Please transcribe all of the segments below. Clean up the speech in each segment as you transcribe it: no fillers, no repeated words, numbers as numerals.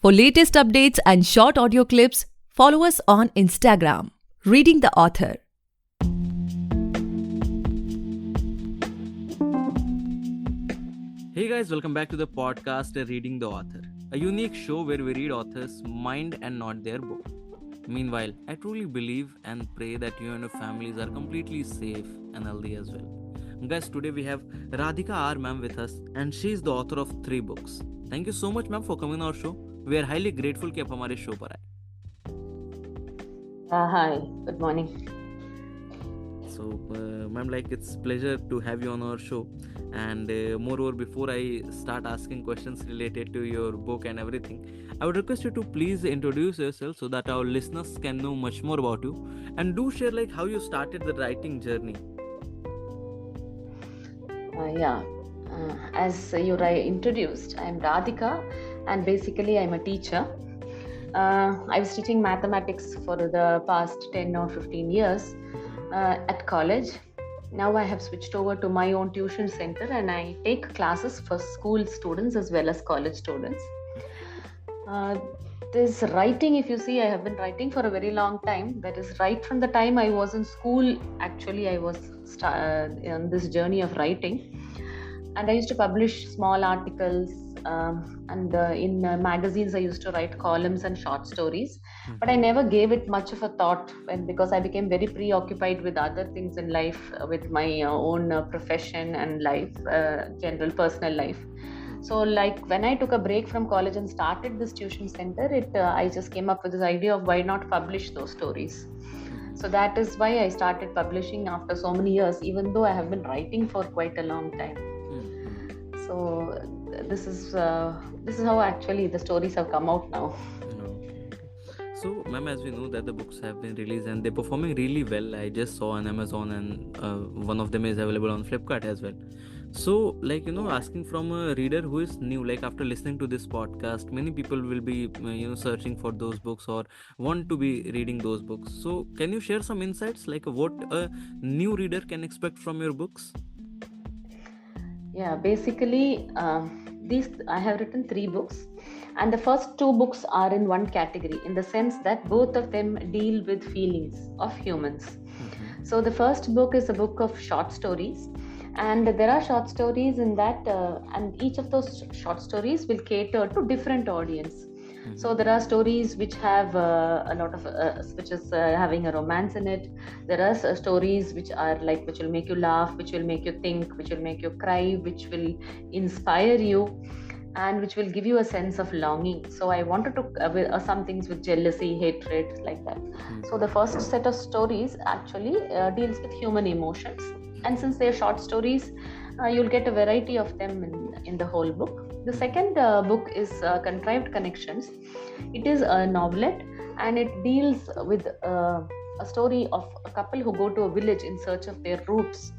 For latest updates and short audio clips, follow us on Instagram, Reading the Author. Hey guys, welcome back to the podcast Reading the Author, a unique show where we read authors' mind and not their book. Meanwhile, I truly believe and pray that you and your families are completely safe and healthy as well. Guys, today we have Radhika R ma'am with us and she is the author of 3 books. Thank you so much ma'am for coming on our show. We are highly grateful कि आप हमारे show पर आए. Hi, good morning. So, ma'am, it's pleasure to have you on our show. And moreover, before I start asking questions related to your book and everything, I would request you to please introduce yourself so that our listeners can know much more about you. And do share how you started the writing journey. As you introduced, I'm Radhika and basically I'm a teacher. I was teaching mathematics for the past 10 or 15 years at college. Now I have switched over to my own tuition center and I take classes for school students as well as college students. This writing, if you see, I have been writing for a very long time. That is right from the time I was in school. Actually, I was on this journey of writing. And I used to publish small articles and in magazines I used to write columns and short stories. But I never gave it much of a thought because I became very preoccupied with other things in life, with my own profession and life, general personal life. So when I took a break from college and started this tuition center, I just came up with this idea of why not publish those stories. So that is why I started publishing after so many years, even though I have been writing for quite a long time. So this is how actually the stories have come out now. So, ma'am, as we know that the books have been released and they're performing really well. I just saw on Amazon and one of them is available on Flipkart as well. So, asking from a reader who is new, after listening to this podcast, many people will be, searching for those books or want to be reading those books. So, can you share some insights, what a new reader can expect from your books? Yeah, basically, I have written 3 books, and the first 2 books are in one category in the sense that both of them deal with feelings of humans. So the first book is a book of short stories, and there are short stories in that, and each of those short stories will cater to different audience. So there are stories which have a lot of which is having a romance in it. There are stories which are which will make you laugh, which will make you think, which will make you cry, which will inspire you, and which will give you a sense of longing. So I wanted to some things with jealousy, hatred, like that. So the first set of stories actually deals with human emotions, and since they are short stories, you'll get a variety of them in the whole book. The second book is Contrived Connections. It is a novelette and it deals with a story of a couple who go to a village in search of their roots.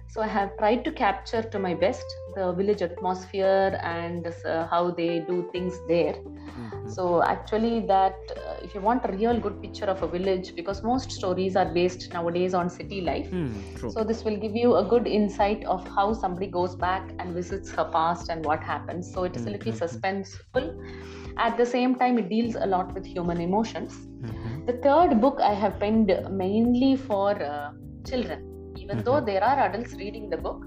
So I have tried to capture to my best the village atmosphere and how they do things there. So actually that if you want a real good picture of a village, because most stories are based nowadays on city life. So this will give you a good insight of how somebody goes back and visits her past and what happens. So it is a little suspenseful. At the same time, it deals a lot with human emotions. The third book I have penned mainly for children. Even though there are adults reading the book,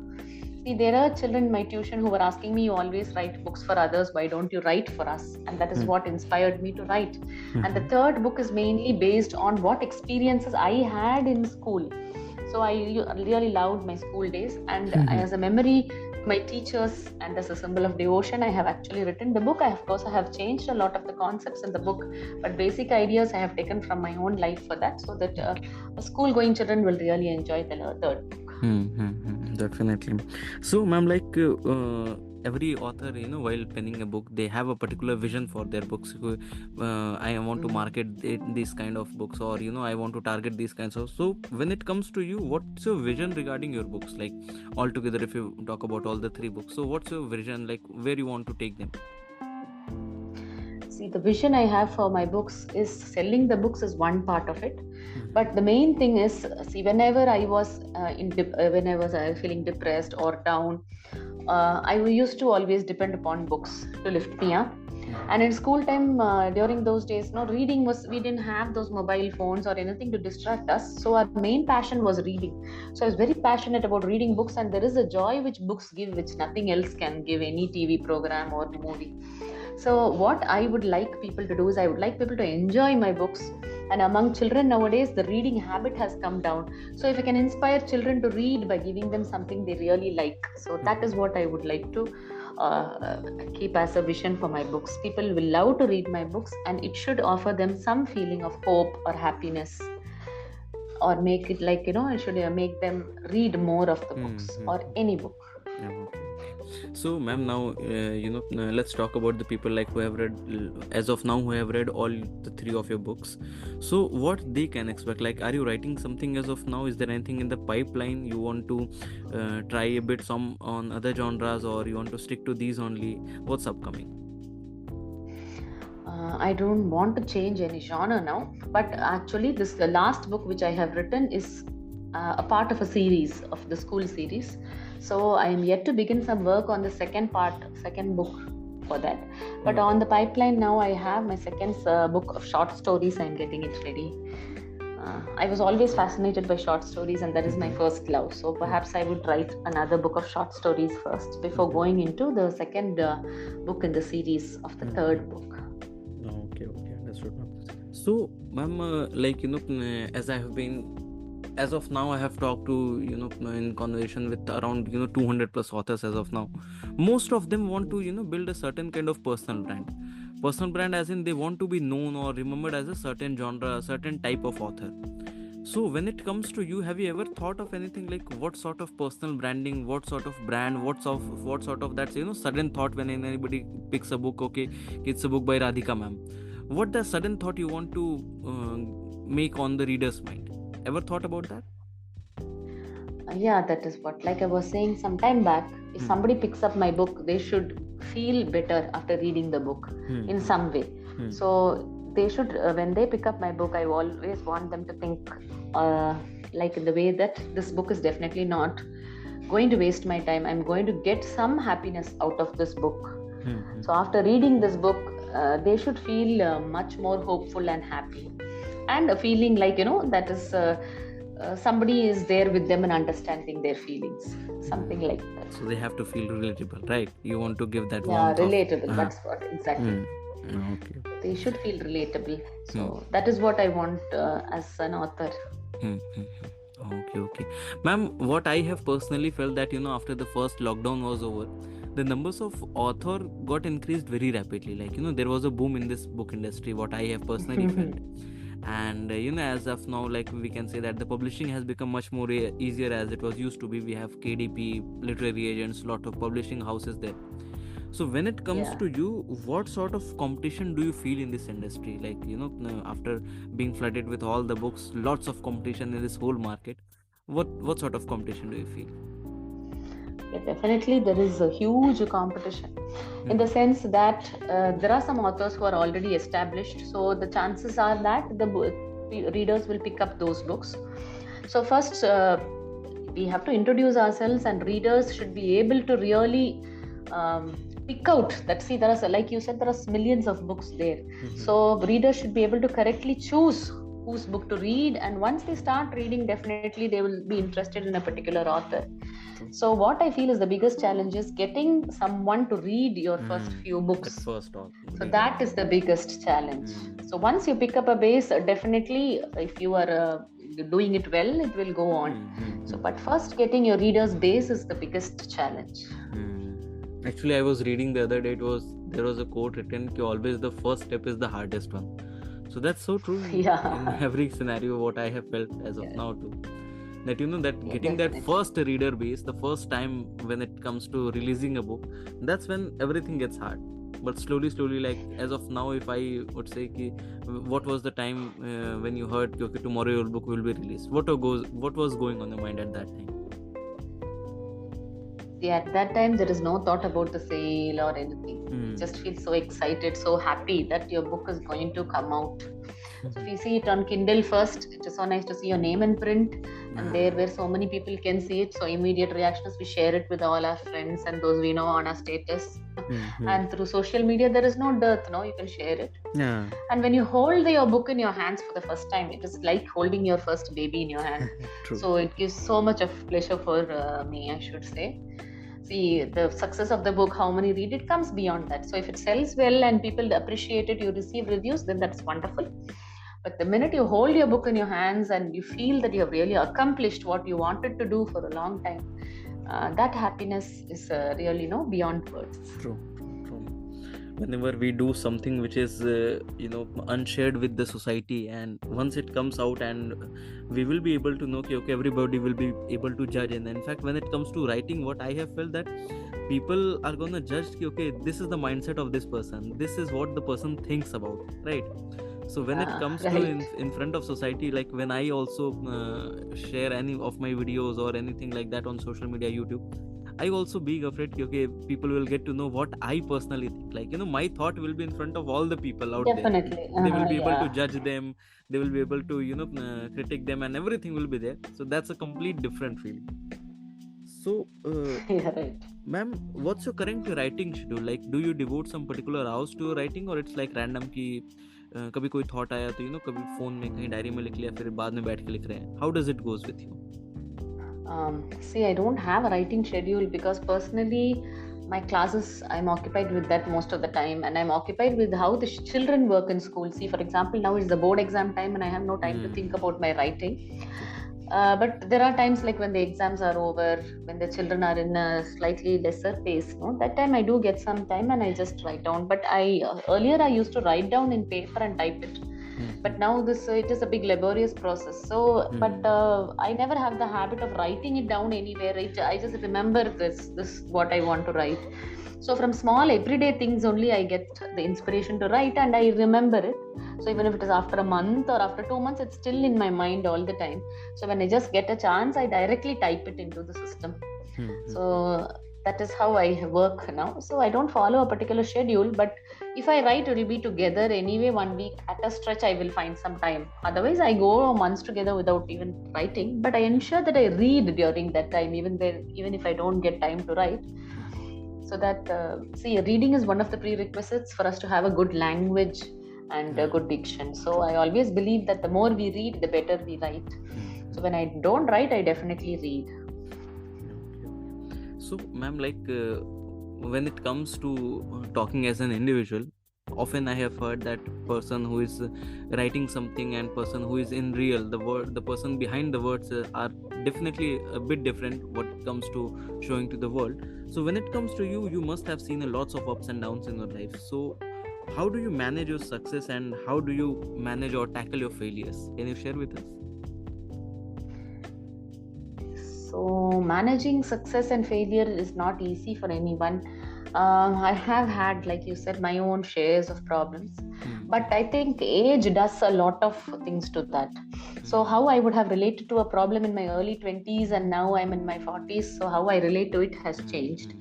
see, there are children in my tuition who were asking me, you always write books for others, why don't you write for us? And that is what inspired me to write. And the third book is mainly based on what experiences I had in school. So I really loved my school days, and as a memory, my teachers, and as a symbol of devotion, I have actually written the book. I have changed a lot of the concepts in the book, but basic ideas I have taken from my own life for that, so that school-going children will really enjoy the third book. Definitely. So, ma'am, every author, while penning a book, they have a particular vision for their books. I want to market these kind of books, or I want to target these kinds of. So when it comes to you, what's your vision regarding your books? Altogether, if you talk about all the 3 books, so what's your vision? Where you want to take them? See, the vision I have for my books is selling the books is one part of it, but the main thing is, see, whenever I was feeling depressed or down, I used to always depend upon books to lift me up. And in school time, during those days, reading was, we didn't have those mobile phones or anything to distract us. So our main passion was reading. So I was very passionate about reading books, and there is a joy which books give, which nothing else can give, any TV program or movie. So what I would like people to do is, I would like people to enjoy my books. And among children nowadays, the reading habit has come down. So if I can inspire children to read by giving them something they really like, so that is what I would like to keep as a vision for my books. People will love to read my books, and it should offer them some feeling of hope or happiness, or make it like, it should make them read more of the books or any book. Yeah, okay. So, ma'am, now let's talk about the people like who have read, as of now, who have read all the 3 of your books. So, what they can expect? Like, are you writing something as of now? Is there anything in the pipeline you want to try a bit some on other genres, or you want to stick to these only? What's upcoming? I don't want to change any genre now, but actually, the last book which I have written is a part of a series of the school series. So I am yet to begin some work on the second book for that. But on the pipeline now, I have my second book of short stories. I'm getting it ready. I was always fascinated by short stories, and that is my first love. So perhaps I would write another book of short stories first before going into the second book in the series of the third book. Okay, understood. So, ma'am, as of now, I have talked to, in conversation with around, 200 plus authors as of now. Most of them want to, build a certain kind of personal brand. Personal brand as in they want to be known or remembered as a certain genre, a certain type of author. So when it comes to you, have you ever thought of anything like what sort of personal branding, what sort of brand, what sort of that, sudden thought when anybody picks a book, okay, it's a book by Radhika ma'am. What the sudden thought you want to make on the reader's mind? Ever thought about that? Yeah, that is what, like I was saying some time back, if somebody picks up my book, they should feel better after reading the book in some way. So they should, when they pick up my book, I always want them to think like in the way that this book is definitely not going to waste my time. I'm going to get some happiness out of this book. So after reading this book, they should feel much more hopeful and happy, and a feeling like, that is somebody is there with them and understanding their feelings, something like that. So they have to feel relatable, right? You want to give that warmth. Yeah, relatable. That's what, exactly. Okay. They should feel relatable. So that is what I want as an author. Okay. Ma'am, what I have personally felt that, after the first lockdown was over, the numbers of author got increased very rapidly. Like, there was a boom in this book industry, what I have personally felt. And as of now, like we can say that the publishing has become much more easier as it was used to be. We have KDP, literary agents, lot of publishing houses there. So when it comes to you, what sort of competition do you feel in this industry? Like, after being flooded with all the books, lots of competition in this whole market, what sort of competition do you feel? Yeah, definitely there is a huge competition in the sense that there are some authors who are already established, so the chances are that the readers will pick up those books. So first we have to introduce ourselves, and readers should be able to really pick out that, see, there are, like you said, there are millions of books there. So readers should be able to correctly choose whose book to read, and once they start reading, definitely they will be interested in a particular author. So what I feel is the biggest challenge is getting someone to read your first few books. So that is the biggest challenge. So once you pick up a base, definitely if you are doing it well, it will go on. So but first getting your readers base is the biggest challenge. Actually, I was reading the other day, there was a quote written, always the first step is the hardest one. So that's so true in every scenario, what I have felt as of now too. That that getting that first reader base, the first time when it comes to releasing a book, that's when everything gets hard. But slowly, like as of now, if I would say, what was the time when you heard, okay, tomorrow your book will be released? What was going on your mind at that time? Yeah, at that time there is no thought about the sale or anything. You just feel so excited, so happy that your book is going to come out. So if you see it on Kindle first, it is so nice to see your name in print, and there where so many people can see it. So immediate reactions, we share it with all our friends and those we know on our status. And through social media, there is no dearth, no, you can share it. Yeah. And when you hold your book in your hands for the first time, it is like holding your first baby in your hand. True. So it gives so much of pleasure for me, I should say. See, the success of the book, how many read it, comes beyond that. So if it sells well and people appreciate it, you receive reviews, then that's wonderful. But the minute you hold your book in your hands and you feel that you have really accomplished what you wanted to do for a long time, that happiness is really beyond words. True. Whenever we do something which is unshared with the society, and once it comes out, and we will be able to know, okay, everybody will be able to judge. And in fact, when it comes to writing, what I have felt that people are gonna judge, okay, this is the mindset of this person, this is what the person thinks about, right? So when it comes to in front of society, like when I also share any of my videos or anything like that on social media, YouTube, I also being afraid, okay, people will get to know what I personally think. Like, my thought will be in front of all the people out there. They will be able to judge them. They will be able to, critique them, and everything will be there. So that's a complete different feeling. So, right. Ma'am, what's your current writing schedule? Like, do you devote some particular hours to rwriting, or it's like random कि कभी कोई thought आया तो कभी phone में कहीं diary में लिख लिया, फिर बाद में बैठ के लिख रहे हैं? How does it goes with you? See, I don't have a writing schedule because personally my classes, I'm occupied with that most of the time, and I'm occupied with how the children work in school. See, for example, now is the board exam time and I have no time to think about my writing. But there are times like when the exams are over, when the children are in a slightly lesser pace, that time I do get some time and I just write down. But earlier I used to write down in paper and type it. But now it is a big laborious process. So, but I never have the habit of writing it down anywhere. I just remember this what I want to write. So from small everyday things only I get the inspiration to write, and I remember it. So even if it is after a month or after 2 months, it's still in my mind all the time. So when I just get a chance, I directly type it into the system. So that is how I work now. So I don't follow a particular schedule, but if I write, it will be together anyway. 1 week at a stretch, I will find some time. Otherwise, I go months together without even writing. But I ensure that I read during that time, even if I don't get time to write. So that reading is one of the prerequisites for us to have a good language and a good diction. So I always believe that the more we read, the better we write. So when I don't write, I definitely read. So, ma'am, like when it comes to talking as an individual, often I have heard that person who is writing something and person who is in real, the person behind the words are definitely a bit different what comes to showing to the world. So when it comes to you must have seen lots of ups and downs in your life. So how do you manage your success and how do you manage or tackle your failures? Can you share with us? So managing success and failure is not easy for anyone. I have had, like you said, my own shares of problems, but I think age does a lot of things to that. So how I would have related to a problem in my early 20s and now I'm in my 40s, so how I relate to it has changed.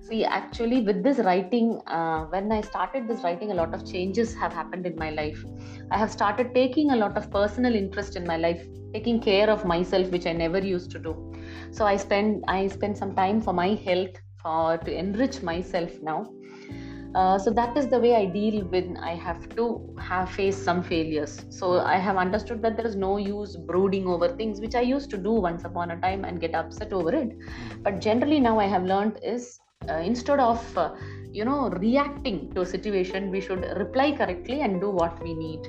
See, actually with this writing, when I started this writing, a lot of changes have happened in my life. I have started taking a lot of personal interest in my life, taking care of myself, which I never used to do. So I spend some time for my health, to enrich myself now. So that is the way I deal when I have to face some failures. So I have understood that there is no use brooding over things, which I used to do once upon a time and get upset over it. But generally now I have learned is instead of reacting to a situation, we should reply correctly and do what we need.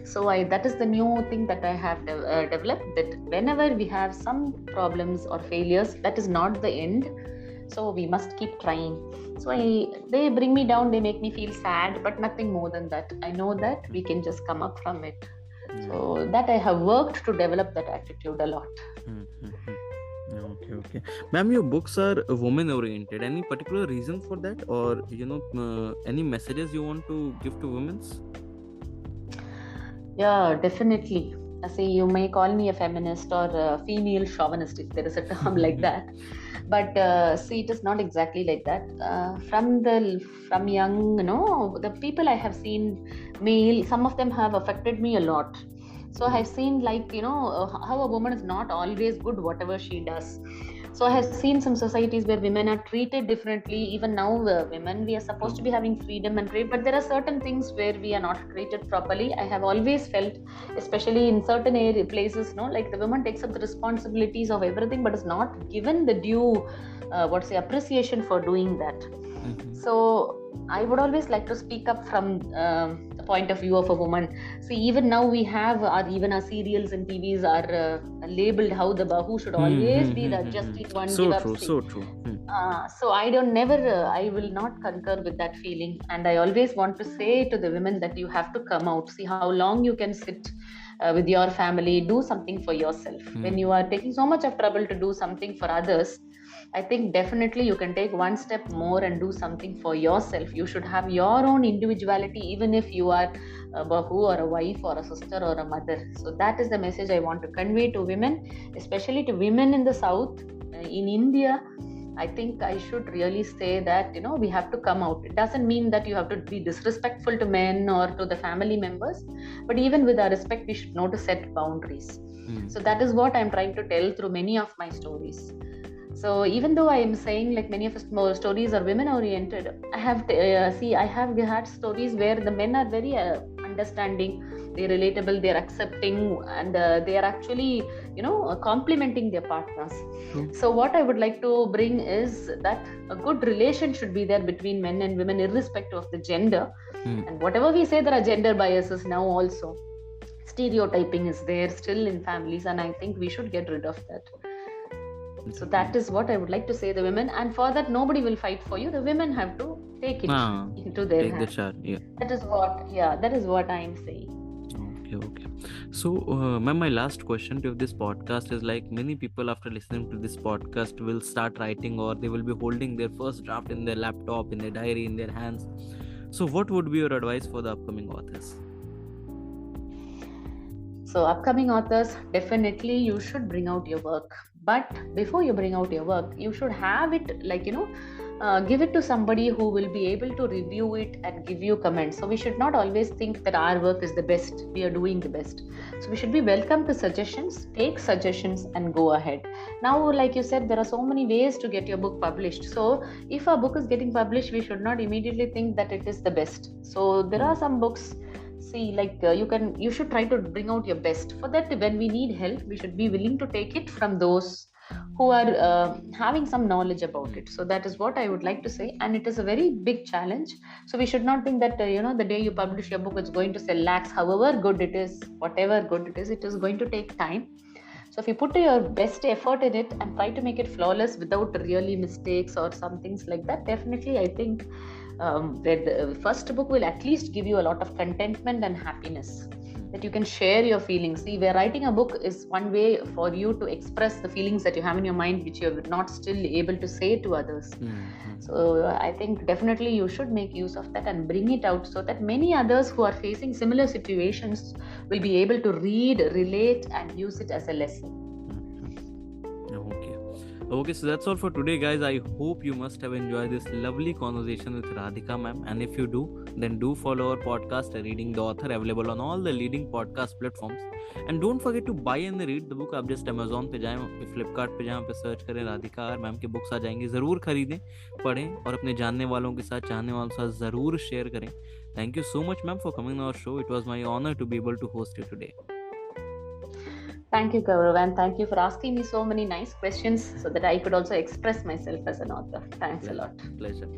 So that is the new thing that I have developed, that whenever we have some problems or failures, that is not the end. So we must keep trying. So they bring me down, they make me feel sad, but nothing more than that. I know that we can just come up from it. So that I have worked to develop that attitude a lot. Okay. Ma'am, your books are women oriented. Any particular reason for that, or any messages you want to give to women? Yeah, definitely. See, you may call me a feminist or a female chauvinist if there is a term like that. But see, it is not exactly like that. From young, the people I have seen, male, some of them have affected me a lot. So I have seen, like, how a woman is not always good whatever she does. So I have seen some societies where women are treated differently. Even now, women, we are supposed to be having freedom and trade, but there are certain things where we are not treated properly. I have always felt, especially in certain places, like the woman takes up the responsibilities of everything, but is not given the due, appreciation for doing that. So I would always like to speak up from the point of view of a woman. See, even now we have, even our serials and TVs are labeled how the Bahu should always be the just one. So give up. true, See. so true. So I will not concur with that feeling. And I always want to say to the women that you have to come out. See how long you can sit with your family, do something for yourself. When you are taking so much of trouble to do something for others, I think definitely you can take one step more and do something for yourself. You should have your own individuality, even if you are a bahu or a wife or a sister or a mother. So that is the message I want to convey to women, especially to women in the South, in India. I think I should really say that, we have to come out. It doesn't mean that you have to be disrespectful to men or to the family members, but even with our respect, we should know to set boundaries. So that is what I'm trying to tell through many of my stories. So even though I am saying like many of my stories are women oriented, I have had stories where the men are very understanding, they're relatable, they're accepting, and they are actually complimenting their partners. So what I would like to bring is that a good relation should be there between men and women irrespective of the gender. And whatever we say, there are gender biases now also. Stereotyping is there still in families, and I think we should get rid of that. So that is what I would like to say to the women, and for that nobody will fight for you. The women have to take it into their hands. That is what I am saying. Okay. So, ma'am, my last question to this podcast is, like, many people after listening to this podcast will start writing, or they will be holding their first draft in their laptop, in their diary, in their hands. So what would be your advice for the upcoming authors? So upcoming authors, definitely you should bring out your work. But before you bring out your work, you should have it give it to somebody who will be able to review it and give you comments. So we should not always think that our work is the best, we are doing the best. So we should be welcome to suggestions, take suggestions and go ahead. Now, like you said, there are so many ways to get your book published. So if a book is getting published, we should not immediately think that it is the best. So there are some books, you should try to bring out your best. For that, when we need help, we should be willing to take it from those who are having some knowledge about it. So that is what I would like to say, and it is a very big challenge. So we should not think that the day you publish your book, it's going to sell lakhs. However good it is, whatever good it is going to take time. So if you put your best effort in it and try to make it flawless without really mistakes or some things like that, definitely I think the first book will at least give you a lot of contentment and happiness, that you can share your feelings. See, where writing a book is one way for you to express the feelings that you have in your mind, which you're not still able to say to others. So I think definitely you should make use of that and bring it out, so that many others who are facing similar situations will be able to read, relate and use it as a lesson. Okay, so that's all for today, guys. I hope you must have enjoyed this lovely conversation with Radhika ma'am, and if you do, then do follow our podcast Reading the Author, available on all the leading podcast platforms. And don't forget to buy and read the book. आप just Amazon पे जाएं, Flipkart पे जाएं, पे search करें राधिका और ma'am की books आ जाएंगी. ज़रूर खरीदें, पढ़ें और अपने जानने वालों के साथ, चाहने वालों के साथ ज़रूर शेयर करें. Thank you so much, ma'am, for coming on our show. It was my honor to be able to host you today. Thank you, Gaurav, and thank you for asking me so many nice questions so that I could also express myself as an author. Thanks a lot. Pleasure.